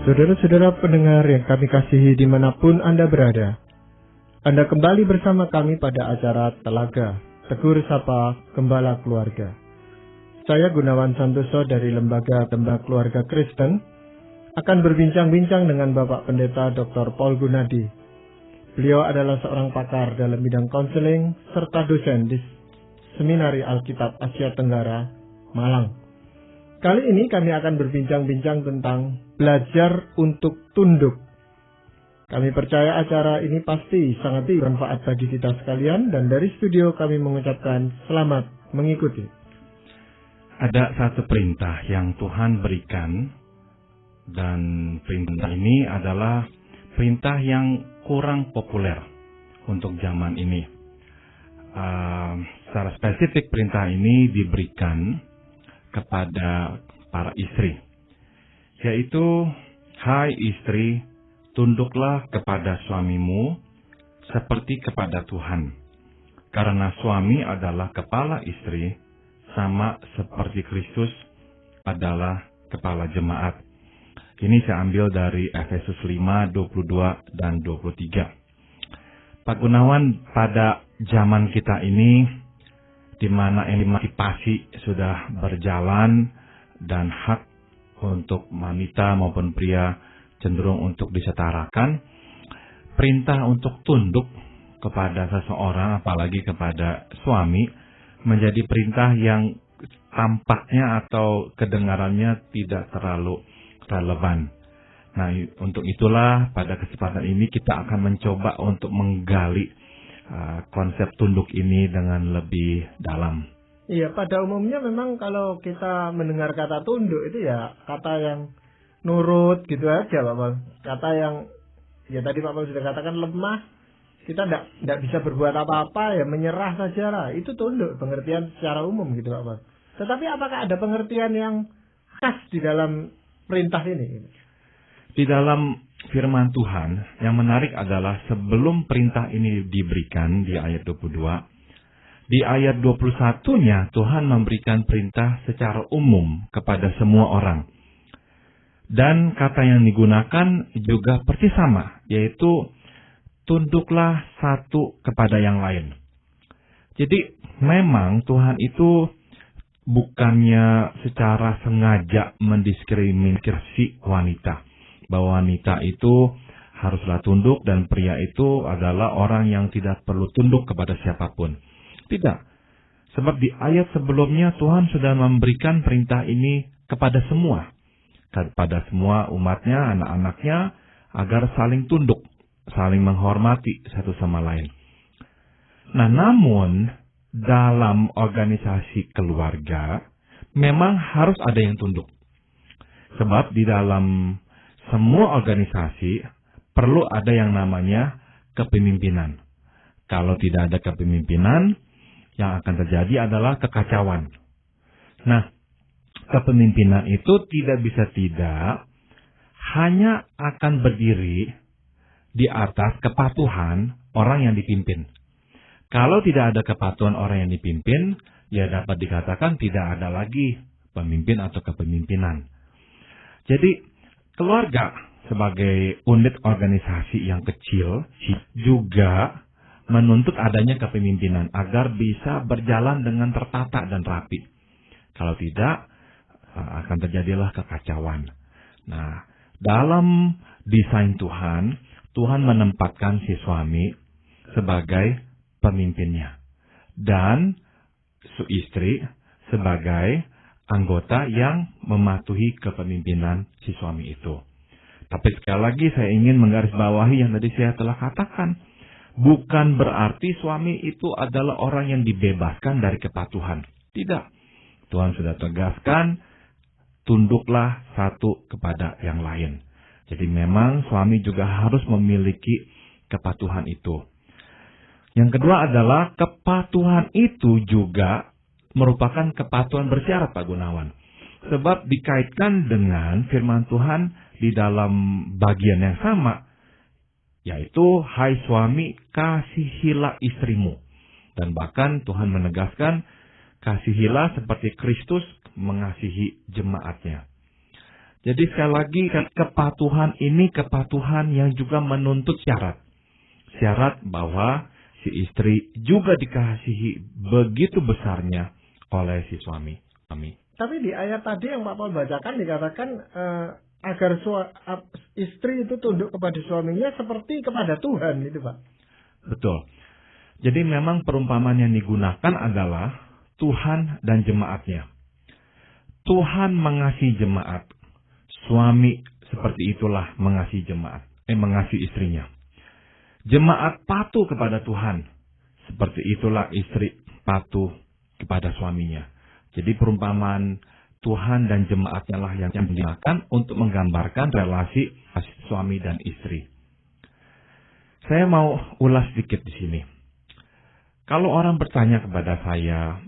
Saudara-saudara pendengar yang kami kasihi dimanapun Anda berada, Anda kembali bersama kami pada acara Telaga, Tegur Sapa Gembala Keluarga. Saya Gunawan Santoso dari Lembaga Gembala Keluarga Kristen akan berbincang-bincang dengan Bapak Pendeta Dr. Paul Gunadi. Beliau adalah seorang pakar dalam bidang konseling serta dosen di Seminari Alkitab Asia Tenggara, Malang. Kali ini kami akan berbincang-bincang tentang belajar untuk tunduk. Kami percaya acara ini pasti sangat bermanfaat bagi kita sekalian, dan dari studio kami mengucapkan selamat mengikuti. Ada satu perintah yang Tuhan berikan, dan perintah ini adalah perintah yang kurang populer untuk zaman ini. Secara spesifik perintah ini diberikan kepada para istri, yaitu, hai istri, tunduklah kepada suamimu seperti kepada Tuhan, karena suami adalah kepala istri, sama seperti Kristus adalah kepala jemaat. Ini saya ambil dari Efesus 5, 22 dan 23. Pak Gunawan, pada zaman kita ini, di mana emansipasi sudah berjalan dan hak untuk wanita maupun pria cenderung untuk disetarakan, perintah untuk tunduk kepada seseorang, apalagi kepada suami, menjadi perintah yang tampaknya atau kedengarannya tidak terlalu relevan. Nah, untuk itulah pada kesempatan ini kita akan mencoba untuk menggali konsep tunduk ini dengan lebih dalam. Iya, pada umumnya memang kalau kita mendengar kata tunduk itu ya kata yang nurut gitu aja, Pak Bang. Kata yang ya tadi Pak Bang sudah katakan lemah, kita tidak bisa berbuat apa-apa, ya menyerah saja lah. Itu tunduk, pengertian secara umum gitu, Pak Bang. Tetapi apakah ada pengertian yang khas di dalam perintah ini? Di dalam firman Tuhan, yang menarik adalah sebelum perintah ini diberikan di ayat 22, di ayat 21-nya Tuhan memberikan perintah secara umum kepada semua orang. Dan kata yang digunakan juga persis sama, yaitu tunduklah satu kepada yang lain. Jadi memang Tuhan itu bukannya secara sengaja mendiskriminasi wanita, bahwa wanita itu haruslah tunduk dan pria itu adalah orang yang tidak perlu tunduk kepada siapapun. Tidak. Sebab di ayat sebelumnya Tuhan sudah memberikan perintah ini kepada semua. Kepada semua umatnya, anak-anaknya, agar saling tunduk, saling menghormati satu sama lain. Nah, namun dalam organisasi keluarga memang harus ada yang tunduk. Sebab di dalam semua organisasi perlu ada yang namanya kepemimpinan. Kalau tidak ada kepemimpinan, yang akan terjadi adalah kekacauan. Nah, kepemimpinan itu tidak bisa tidak hanya akan berdiri di atas kepatuhan orang yang dipimpin. Kalau tidak ada kepatuhan orang yang dipimpin, ya dapat dikatakan tidak ada lagi pemimpin atau kepemimpinan. Jadi, keluarga sebagai unit organisasi yang kecil juga menuntut adanya kepemimpinan agar bisa berjalan dengan tertata dan rapi. Kalau tidak, akan terjadilah kekacauan. Nah, dalam desain Tuhan, Tuhan menempatkan si suami sebagai pemimpinnya dan istri sebagai anggota yang mematuhi kepemimpinan si suami itu. Tapi sekali lagi saya ingin menggarisbawahi yang tadi saya telah katakan. Bukan berarti suami itu adalah orang yang dibebaskan dari kepatuhan. Tidak. Tuhan sudah tegaskan, tunduklah satu kepada yang lain. Jadi memang suami juga harus memiliki kepatuhan itu. Yang kedua adalah kepatuhan itu juga merupakan kepatuhan bersyarat, Pak Gunawan. Sebab dikaitkan dengan firman Tuhan di dalam bagian yang sama, yaitu, hai suami, kasihilah istrimu. Dan bahkan Tuhan menegaskan, kasihilah seperti Kristus mengasihi jemaatnya. Jadi sekali lagi, kepatuhan ini kepatuhan yang juga menuntut syarat. Syarat bahwa si istri juga dikasihi begitu besarnya oleh si suami. Tapi di ayat tadi yang Pak Paul bacakan dikatakan agar istri itu tunduk kepada suaminya seperti kepada Tuhan, itu Pak. Betul. Jadi memang perumpamaan yang digunakan adalah Tuhan dan jemaatnya. Tuhan mengasihi jemaat. Suami seperti itulah mengasihi mengasihi istrinya. Jemaat patuh kepada Tuhan. Seperti itulah istri patuh kepada suaminya. Jadi perumpamaan Tuhan dan jemaatnya lah yang digunakan untuk menggambarkan relasi suami dan istri. Saya mau ulas sedikit di sini. Kalau orang bertanya kepada saya,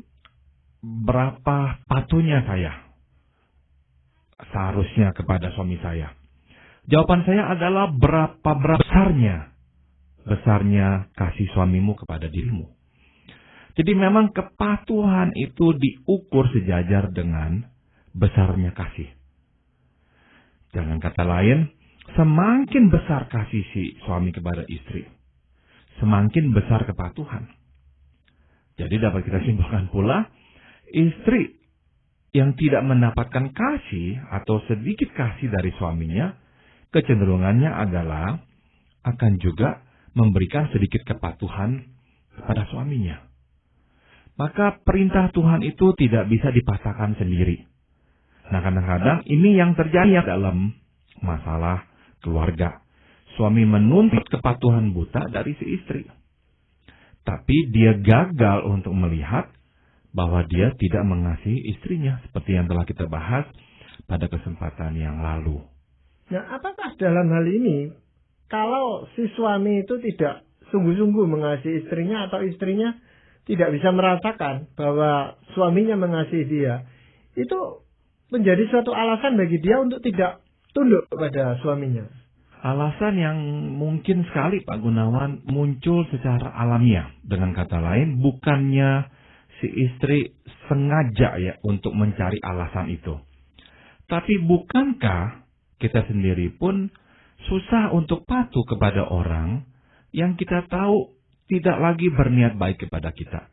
berapa patuhnya saya seharusnya kepada suami saya? Jawaban saya adalah berapa besarnya kasih suamimu kepada dirimu. Jadi memang kepatuhan itu diukur sejajar dengan besarnya kasih. Dengan kata lain, semakin besar kasih si suami kepada istri, semakin besar kepatuhan. Jadi dapat kita simpulkan pula, istri yang tidak mendapatkan kasih atau sedikit kasih dari suaminya, kecenderungannya adalah akan juga memberikan sedikit kepatuhan kepada suaminya. Maka perintah Tuhan itu tidak bisa dipaksakan sendiri. Nah, kadang-kadang ini yang terjadi dalam masalah keluarga. Suami menuntut kepatuhan buta dari si istri. Tapi dia gagal untuk melihat bahwa dia tidak mengasihi istrinya, seperti yang telah kita bahas pada kesempatan yang lalu. Nah, apakah dalam hal ini, kalau si suami itu tidak sungguh-sungguh mengasihi istrinya atau istrinya tidak bisa merasakan bahwa suaminya mengasihi dia, itu menjadi suatu alasan bagi dia untuk tidak tunduk kepada suaminya? Alasan yang mungkin sekali Pak Gunawan muncul secara alamiah. Dengan kata lain, bukannya si istri sengaja ya untuk mencari alasan itu. Tapi bukankah kita sendiri pun susah untuk patuh kepada orang yang kita tahu tidak lagi berniat baik kepada kita,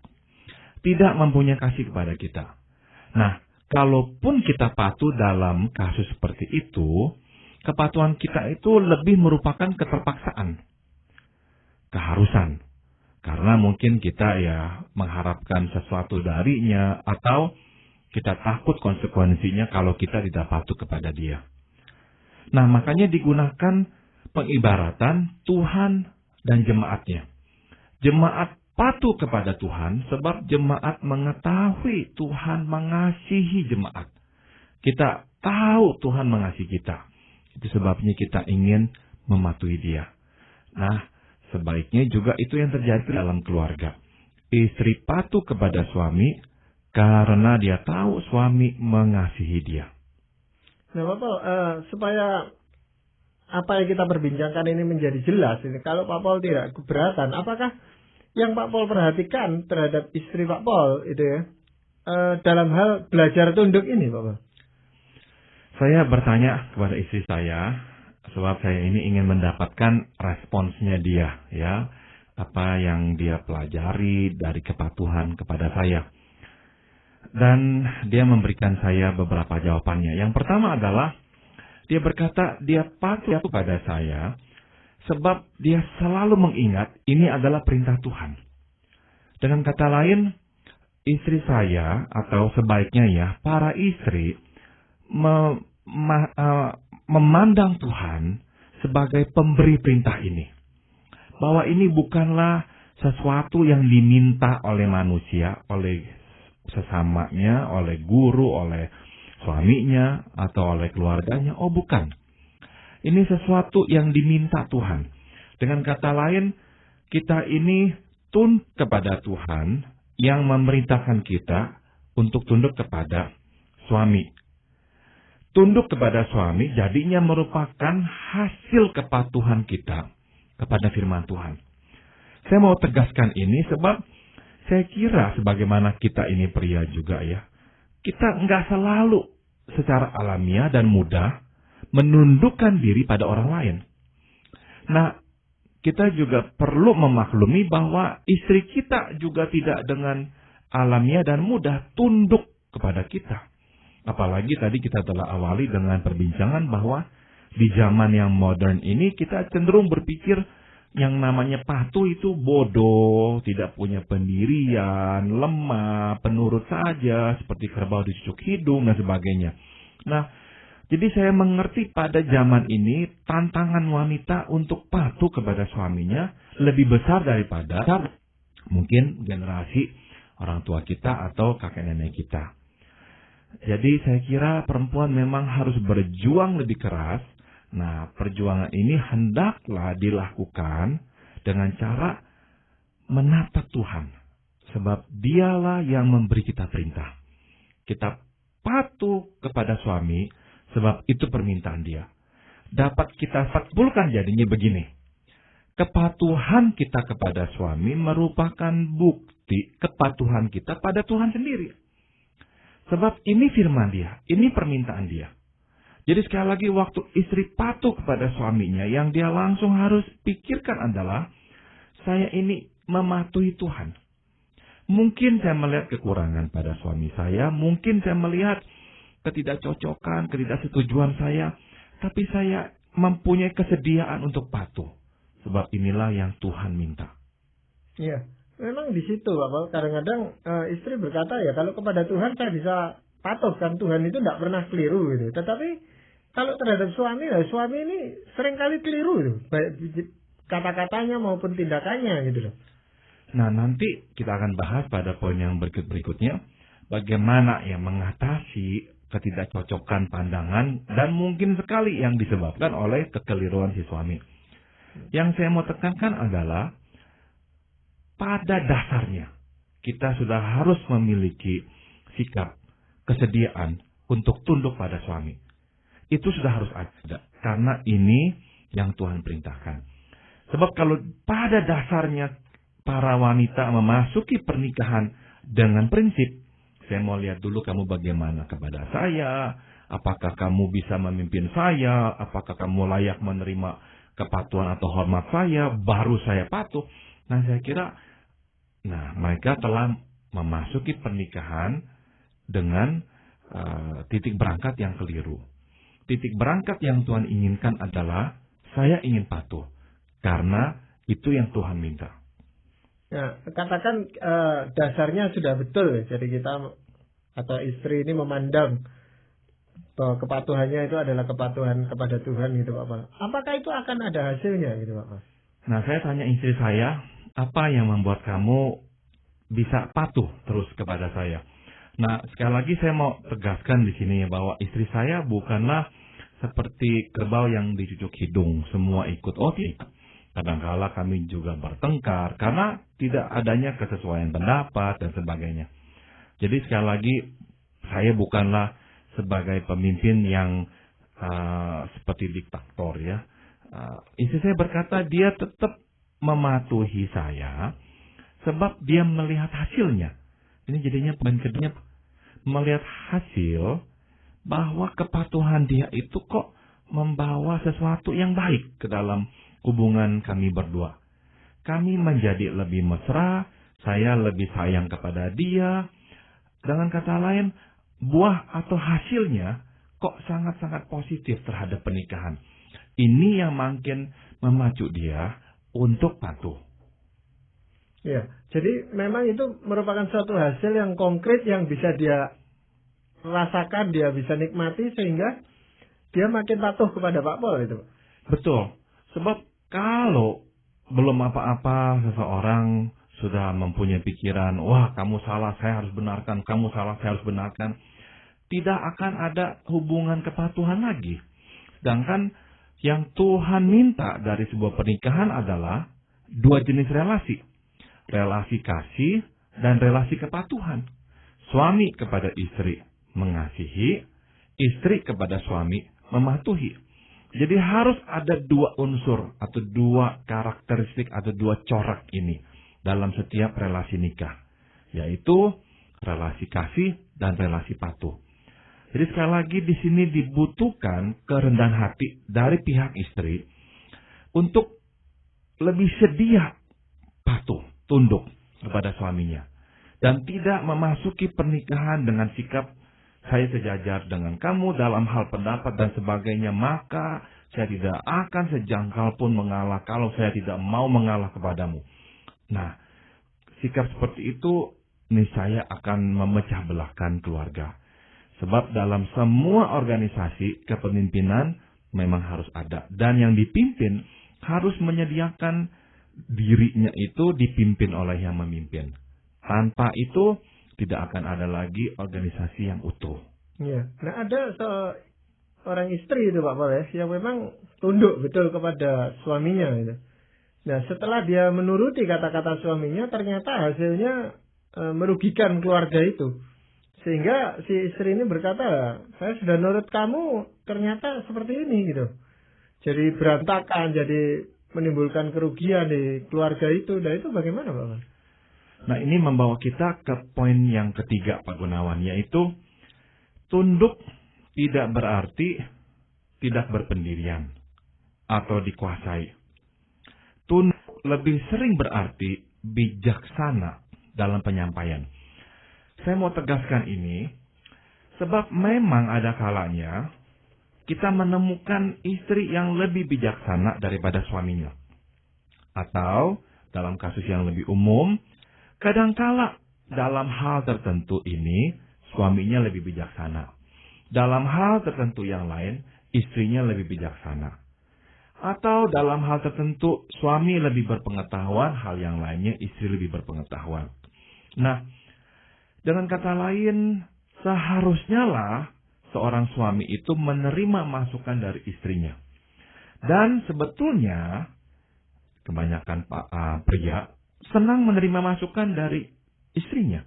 tidak mempunyai kasih kepada kita. Nah, kalaupun kita patuh dalam kasus seperti itu, kepatuhan kita itu lebih merupakan keterpaksaan, keharusan. Karena mungkin kita ya mengharapkan sesuatu darinya, atau kita takut konsekuensinya kalau kita tidak patuh kepada dia. Nah, makanya digunakan pengibaratan Tuhan dan jemaatnya. Jemaat patuh kepada Tuhan sebab jemaat mengetahui Tuhan mengasihi jemaat. Kita tahu Tuhan mengasihi kita. Itu sebabnya kita ingin mematuhi dia. Nah, sebaiknya juga itu yang terjadi dalam keluarga. Istri patuh kepada suami karena dia tahu suami mengasihi dia. Nah, Pak Paul, supaya apa yang kita perbincangkan ini menjadi jelas, ini kalau Pak Paul tidak keberatan, apakah yang Pak Paul perhatikan terhadap istri Pak Paul itu ya, dalam hal belajar tunduk ini, Pak Paul? Saya bertanya kepada istri saya, sebab saya ini ingin mendapatkan responsnya dia, ya, apa yang dia pelajari dari kepatuhan kepada saya. Dan dia memberikan saya beberapa jawabannya. Yang pertama adalah, dia berkata dia patuh kepada saya, sebab dia selalu mengingat ini adalah perintah Tuhan. Dengan kata lain, istri saya, atau sebaiknya ya, para istri, memandang Tuhan sebagai pemberi perintah ini. Bahwa ini bukanlah sesuatu yang diminta oleh manusia, oleh sesamanya, oleh guru, oleh suaminya, atau oleh keluarganya. Oh bukan. Ini sesuatu yang diminta Tuhan. Dengan kata lain, kita ini tunduk kepada Tuhan yang memerintahkan kita untuk tunduk kepada suami. Tunduk kepada suami jadinya merupakan hasil kepatuhan kita kepada firman Tuhan. Saya mau tegaskan ini sebab saya kira sebagaimana kita ini pria juga ya, kita enggak selalu secara alamiah dan mudah menundukkan diri pada orang lain. Nah, kita juga perlu memaklumi bahwa istri kita juga tidak dengan alamiah dan mudah tunduk kepada kita. Apalagi tadi kita telah awali dengan perbincangan bahwa di zaman yang modern ini kita cenderung berpikir yang namanya patuh itu bodoh, tidak punya pendirian, lemah, penurut saja, seperti kerbau dicucuk hidung dan sebagainya. Nah, jadi saya mengerti pada zaman ini tantangan wanita untuk patuh kepada suaminya lebih besar daripada mungkin generasi orang tua kita atau kakek nenek kita. Jadi saya kira perempuan memang harus berjuang lebih keras. Nah, perjuangan ini hendaklah dilakukan dengan cara menatap Tuhan. Sebab dialah yang memberi kita perintah. Kita patuh kepada suami, sebab itu permintaan dia. Dapat kita simpulkan jadinya begini. Kepatuhan kita kepada suami merupakan bukti kepatuhan kita pada Tuhan sendiri. Sebab ini firman dia, ini permintaan dia. Jadi sekali lagi waktu istri patuh kepada suaminya, yang dia langsung harus pikirkan adalah, saya ini mematuhi Tuhan. Mungkin saya melihat kekurangan pada suami saya, mungkin saya melihat ketidakcocokan, ketidaksetujuan saya, tapi saya mempunyai kesediaan untuk patuh. Sebab inilah yang Tuhan minta. Iya, memang di situ Bapak. Kadang-kadang istri berkata ya, kalau kepada Tuhan saya bisa patuh, kan Tuhan itu tidak pernah keliru gitu. Tetapi kalau terhadap suami, ya suami ini seringkali keliru gitu, baik kata-katanya maupun tindakannya gitu loh. Nah, nanti kita akan bahas pada poin yang berikutnya, bagaimana yang mengatasi ketidakcocokan pandangan dan mungkin sekali yang disebabkan oleh kekeliruan si suami. Yang saya mau tekankan adalah pada dasarnya kita sudah harus memiliki sikap kesediaan untuk tunduk pada suami. Itu sudah harus ada, karena ini yang Tuhan perintahkan. Sebab kalau pada dasarnya para wanita memasuki pernikahan dengan prinsip, saya mau lihat dulu kamu bagaimana kepada saya, apakah kamu bisa memimpin saya, apakah kamu layak menerima kepatuhan atau hormat saya, baru saya patuh. Nah, saya kira, mereka telah memasuki pernikahan dengan titik berangkat yang keliru. Titik berangkat yang Tuhan inginkan adalah, saya ingin patuh, karena itu yang Tuhan minta. Ya, katakan dasarnya sudah betul, jadi kita atau istri ini memandang bahwa kepatuhannya itu adalah kepatuhan kepada Tuhan gitu Bapak. Apakah itu akan ada hasilnya gitu Bapak? Nah, saya tanya istri saya, apa yang membuat kamu bisa patuh terus kepada saya? Nah, sekali lagi saya mau tegaskan di sini bahwa istri saya bukanlah seperti kerbau yang dicucuk hidung, semua ikut. Kadang-kala kami juga bertengkar karena tidak adanya kesesuaian pendapat dan sebagainya. Jadi sekali lagi, saya bukanlah sebagai pemimpin yang seperti diktator ya. Istri saya berkata dia tetap mematuhi saya sebab dia melihat hasilnya. Ini jadinya poin kedua, melihat hasil bahwa kepatuhan dia itu kok membawa sesuatu yang baik ke dalam hubungan kami berdua. Kami menjadi lebih mesra, saya lebih sayang kepada dia. Dengan kata lain, buah atau hasilnya kok sangat-sangat positif terhadap pernikahan. Ini yang makin memacu dia untuk patuh. Ya, jadi memang itu merupakan suatu hasil yang konkret yang bisa dia rasakan, dia bisa nikmati sehingga dia makin patuh kepada Pak Pol itu. Betul. Sebab kalau belum apa-apa seseorang sudah mempunyai pikiran, wah kamu salah, saya harus benarkan, kamu salah, saya harus benarkan, tidak akan ada hubungan kepatuhan lagi. Sedangkan yang Tuhan minta dari sebuah pernikahan adalah dua jenis relasi. Relasi kasih dan relasi kepatuhan. Suami kepada istri mengasihi, istri kepada suami mematuhi. Jadi harus ada dua unsur atau dua karakteristik atau dua corak ini dalam setiap relasi nikah. Yaitu relasi kasih dan relasi patuh. Jadi sekali lagi di sini dibutuhkan kerendahan hati dari pihak istri untuk lebih sedia patuh, tunduk kepada suaminya. Dan tidak memasuki pernikahan dengan sikap saya sejajar dengan kamu dalam hal pendapat dan sebagainya, maka saya tidak akan sejangkal pun mengalah kalau saya tidak mau mengalah kepadamu. Nah, sikap seperti itu niscaya akan memecah belahkan keluarga. Sebab dalam semua organisasi kepemimpinan memang harus ada. Dan yang dipimpin harus menyediakan dirinya itu dipimpin oleh yang memimpin. Tanpa itu tidak akan ada lagi organisasi yang utuh. Iya. Nah, ada seorang istri itu Pak Paul ya, yang memang tunduk betul kepada suaminya gitu. Nah, setelah dia menuruti kata-kata suaminya, ternyata hasilnya merugikan keluarga itu. Sehingga si istri ini berkata, saya sudah nurut kamu, ternyata seperti ini gitu. Jadi berantakan, jadi menimbulkan kerugian di keluarga itu. Nah, itu bagaimana Pak Paul? Nah, ini membawa kita ke poin yang ketiga Pak Gunawan, yaitu tunduk tidak berarti tidak berpendirian atau dikuasai. Tunduk lebih sering berarti bijaksana dalam penyampaian. Saya mau tegaskan ini, sebab memang ada kalanya kita menemukan istri yang lebih bijaksana daripada suaminya. Atau dalam kasus yang lebih umum, kadangkala dalam hal tertentu ini suaminya lebih bijaksana. Dalam hal tertentu yang lain, istrinya lebih bijaksana. Atau dalam hal tertentu suami lebih berpengetahuan, hal yang lainnya istri lebih berpengetahuan. Nah, dengan kata lain, seharusnya lah seorang suami itu menerima masukan dari istrinya. Dan sebetulnya kebanyakan pria senang menerima masukan dari istrinya.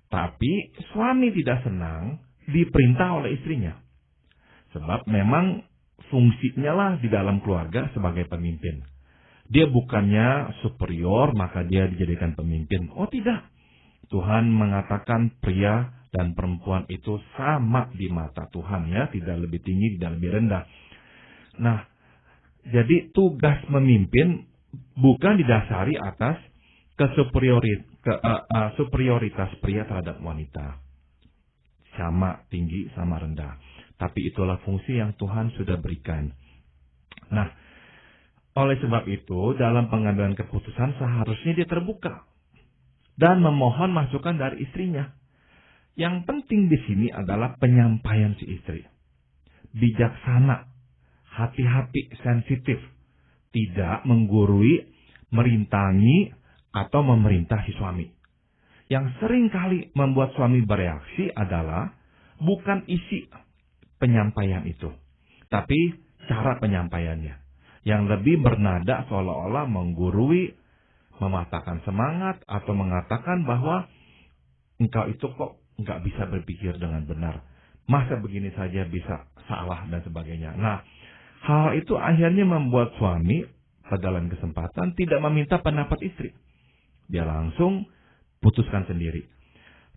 Tapi suami tidak senang diperintah oleh istrinya. Sebab memang fungsinya lah di dalam keluarga sebagai pemimpin. Dia bukannya superior maka dia dijadikan pemimpin. Oh tidak. Tuhan mengatakan pria dan perempuan itu sama di mata Tuhan ya. Tidak lebih tinggi, tidak lebih rendah. Nah, jadi tugas memimpin bukan didasari atas superioritas pria terhadap wanita. Sama tinggi, sama rendah. Tapi itulah fungsi yang Tuhan sudah berikan. Nah, oleh sebab itu, dalam pengambilan keputusan seharusnya dia terbuka. Dan memohon masukan dari istrinya. Yang penting di sini adalah penyampaian si istri. Bijaksana, hati-hati, sensitif. Tidak menggurui, merintangi, atau memerintah si suami. Yang sering kali membuat suami bereaksi adalah bukan isi penyampaian itu, tapi cara penyampaiannya. Yang lebih bernada seolah-olah menggurui, mematahkan semangat, atau mengatakan bahwa engkau itu kok enggak bisa berpikir dengan benar. Masa begini saja bisa salah dan sebagainya. Nah, hal itu akhirnya membuat suami pada lain kesempatan tidak meminta pendapat istri. Dia langsung putuskan sendiri.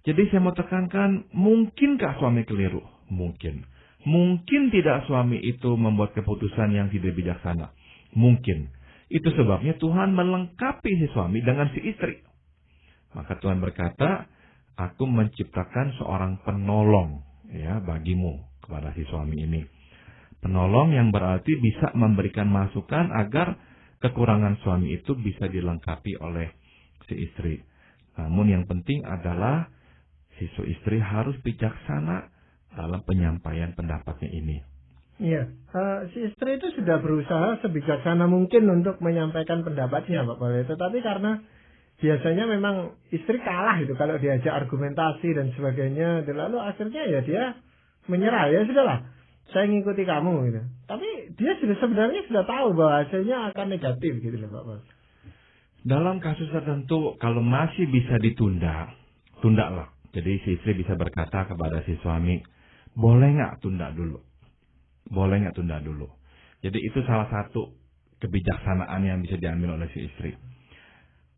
Jadi saya mau tekankan, mungkinkah suami keliru? Mungkin. Mungkin tidak suami itu membuat keputusan yang tidak bijaksana. Mungkin. Itu sebabnya Tuhan melengkapi si suami dengan si istri. Maka Tuhan berkata, aku menciptakan seorang penolong ya bagimu kepada si suami ini. Penolong yang berarti bisa memberikan masukan agar kekurangan suami itu bisa dilengkapi oleh si istri. Namun yang penting adalah si istri harus bijaksana dalam penyampaian pendapatnya ini. Iya, si istri itu sudah berusaha sebijaksana mungkin untuk menyampaikan pendapatnya Pak Paul. Tetapi karena biasanya memang istri kalah itu kalau diajak argumentasi dan sebagainya. Lalu akhirnya ya dia menyerah, ya sudahlah, saya ngikuti kamu gitu. Tapi dia sebenarnya sudah tahu bahwa hasilnya akan negatif gitu loh Pak Paul. Dalam kasus tertentu kalau masih bisa ditunda, tundalah. Jadi si istri bisa berkata kepada si suami, boleh nggak tunda dulu? Boleh nggak tunda dulu? Jadi itu salah satu kebijaksanaan yang bisa diambil oleh si istri.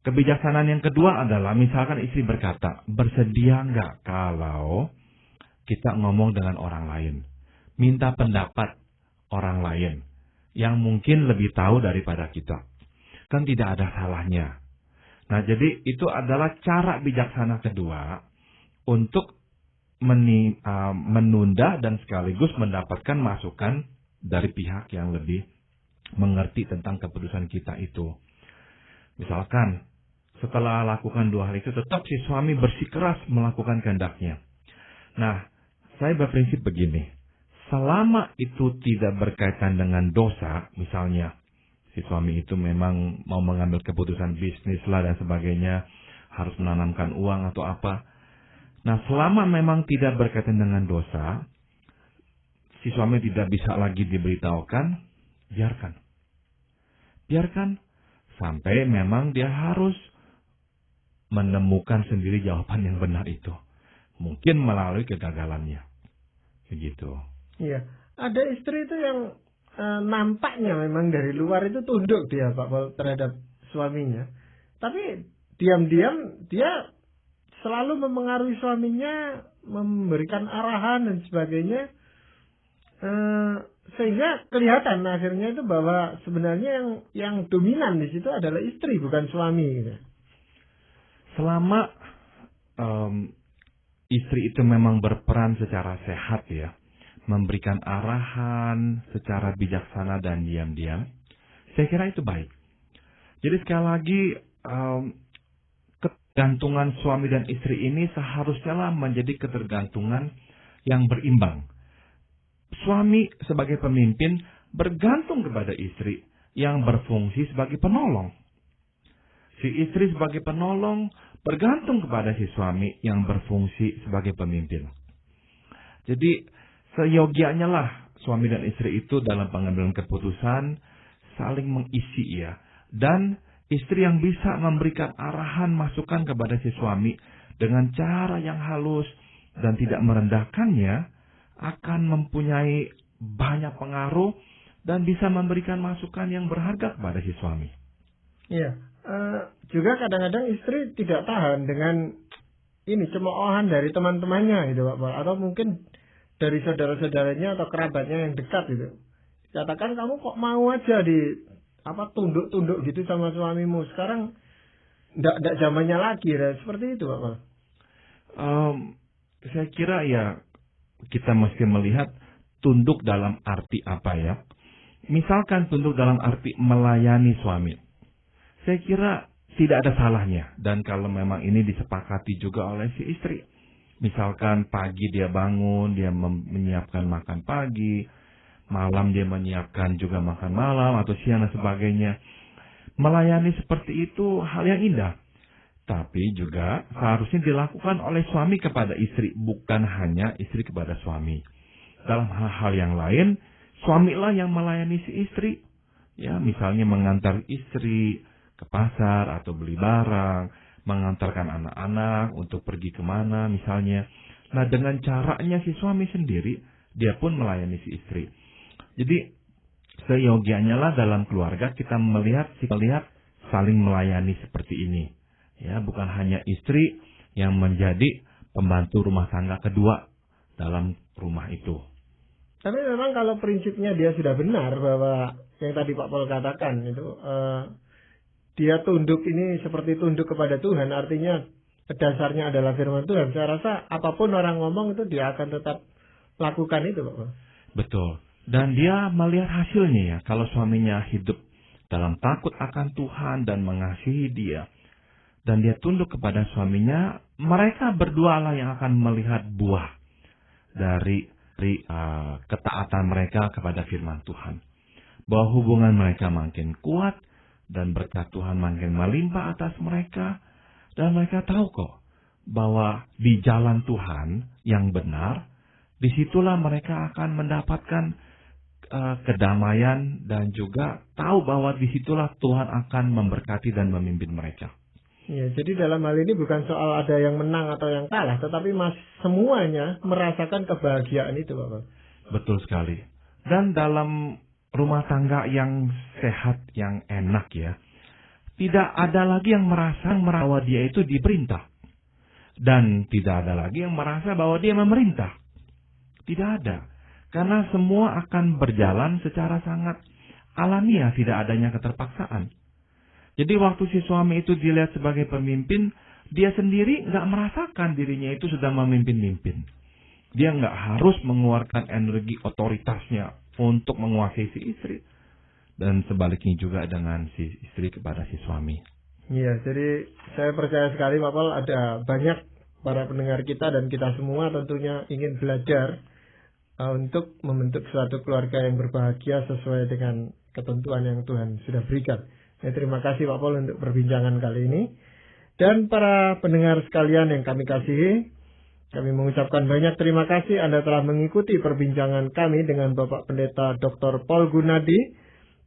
Kebijaksanaan yang kedua adalah misalkan istri berkata, bersedia nggak kalau kita ngomong dengan orang lain, minta pendapat orang lain yang mungkin lebih tahu daripada kita. Kan tidak ada salahnya. Nah, jadi itu adalah cara bijaksana kedua untuk menunda dan sekaligus mendapatkan masukan dari pihak yang lebih mengerti tentang keputusan kita itu. Misalkan, setelah lakukan dua hal itu, tetap si suami bersikeras melakukan kehendaknya. Nah, saya berprinsip begini, selama itu tidak berkaitan dengan dosa, misalnya, si suami itu memang mau mengambil keputusan bisnis lah dan sebagainya, harus menanamkan uang atau apa. Nah, selama memang tidak berkaitan dengan dosa, si suami tidak bisa lagi diberitahukan, biarkan. Biarkan sampai memang dia harus menemukan sendiri jawaban yang benar itu. Mungkin melalui kegagalannya. Begitu. Iya, ada istri itu yang nampaknya memang dari luar itu tunduk dia Pak Paul terhadap suaminya. Tapi diam-diam dia selalu memengaruhi suaminya, memberikan arahan dan sebagainya. Sehingga kelihatan akhirnya itu bahwa sebenarnya yang dominan di situ adalah istri, bukan suami. Gitu. Selama istri itu memang berperan secara sehat ya, memberikan arahan secara bijaksana dan diam-diam, saya kira itu baik. Jadi sekali lagi, ketergantungan suami dan istri ini seharusnya menjadi ketergantungan yang berimbang. Suami sebagai pemimpin bergantung kepada istri yang berfungsi sebagai penolong. Si istri sebagai penolong bergantung kepada si suami yang berfungsi sebagai pemimpin. Jadi, seyogianya lah suami dan istri itu dalam pengambilan keputusan saling mengisi ya. Dan istri yang bisa memberikan arahan masukan kepada si suami dengan cara yang halus dan tidak merendahkannya akan mempunyai banyak pengaruh dan bisa memberikan masukan yang berharga kepada si suami. Iya, juga kadang-kadang istri tidak tahan dengan ini cemoohan dari teman-temannya gitu Pak Paul, atau mungkin dari saudara-saudaranya atau kerabatnya yang dekat gitu. Katakan kamu kok mau aja tunduk-tunduk gitu sama suamimu. Sekarang enggak zamannya lagi ya. Seperti itu Pak Paul. Saya kira ya kita mesti melihat tunduk dalam arti apa ya. Misalkan tunduk dalam arti melayani suami. Saya kira tidak ada salahnya. Dan kalau memang ini disepakati juga oleh si istri. Misalkan pagi dia bangun, dia menyiapkan makan pagi, malam dia menyiapkan juga makan malam atau siang dan sebagainya. Melayani seperti itu hal yang indah. Tapi juga seharusnya dilakukan oleh suami kepada istri, bukan hanya istri kepada suami. Dalam hal-hal yang lain, suamilah yang melayani si istri. Ya, misalnya mengantar istri ke pasar atau beli barang, mengantarkan anak-anak untuk pergi kemana misalnya. Nah, dengan caranya si suami sendiri, dia pun melayani si istri. Jadi, seyogianya lah dalam keluarga kita melihat saling melayani seperti ini. Ya, bukan hanya istri yang menjadi pembantu rumah tangga kedua dalam rumah itu. Tapi memang kalau prinsipnya dia sudah benar bahwa yang tadi Pak Paul katakan itu, dia tunduk ini seperti tunduk kepada Tuhan, artinya dasarnya adalah firman Tuhan. Saya rasa apapun orang ngomong itu dia akan tetap lakukan itu, Pak. Betul. Dan dia melihat hasilnya ya, kalau suaminya hidup dalam takut akan Tuhan dan mengasihi dia, dan dia tunduk kepada suaminya, mereka berdua lah yang akan melihat buah dari ketaatan mereka kepada firman Tuhan. Bahwa hubungan mereka makin kuat, dan berkat Tuhan makin melimpah atas mereka. Dan mereka tahu kok bahwa di jalan Tuhan yang benar, disitulah mereka akan mendapatkan kedamaian dan juga tahu bahwa disitulah Tuhan akan memberkati dan memimpin mereka. Ya, jadi dalam hal ini bukan soal ada yang menang atau yang kalah, tetapi semuanya merasakan kebahagiaan itu, Bapak. Betul sekali. Dan dalam rumah tangga yang sehat, yang enak ya, tidak ada lagi yang merasa bahwa dia itu diperintah. Dan tidak ada lagi yang merasa bahwa dia memerintah. Tidak ada. Karena semua akan berjalan secara sangat alamiah, tidak adanya keterpaksaan. Jadi waktu si suami itu dilihat sebagai pemimpin, dia sendiri nggak merasakan dirinya itu sedang memimpin-mimpin. Dia nggak harus mengeluarkan energi otoritasnya untuk menguasai si istri. Dan sebaliknya juga dengan si istri kepada si suami. Iya, jadi saya percaya sekali Pak Paul, ada banyak para pendengar kita dan kita semua tentunya ingin belajar untuk membentuk suatu keluarga yang berbahagia sesuai dengan ketentuan yang Tuhan sudah berikan. Terima kasih Pak Paul untuk perbincangan kali ini. Dan para pendengar sekalian yang kami kasihi, kami mengucapkan banyak terima kasih Anda telah mengikuti perbincangan kami dengan Bapak Pendeta Dr. Paul Gunadi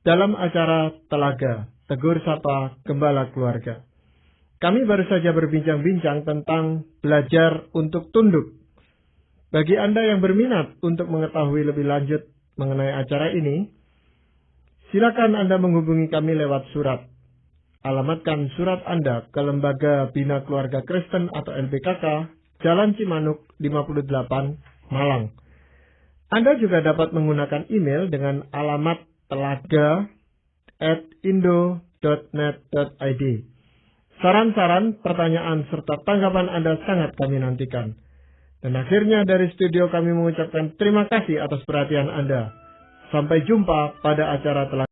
dalam acara Telaga, Tegur Sapa Gembala Keluarga. Kami baru saja berbincang-bincang tentang belajar untuk tunduk. Bagi Anda yang berminat untuk mengetahui lebih lanjut mengenai acara ini, silakan Anda menghubungi kami lewat surat. Alamatkan surat Anda ke Lembaga Bina Keluarga Kristen atau LBKK, Jalan Cimanuk 58, Malang. Anda juga dapat menggunakan email dengan alamat telaga@indo.net.id. Saran-saran, pertanyaan, serta tanggapan Anda sangat kami nantikan. Dan akhirnya dari studio kami mengucapkan terima kasih atas perhatian Anda. Sampai jumpa pada acara Telaga.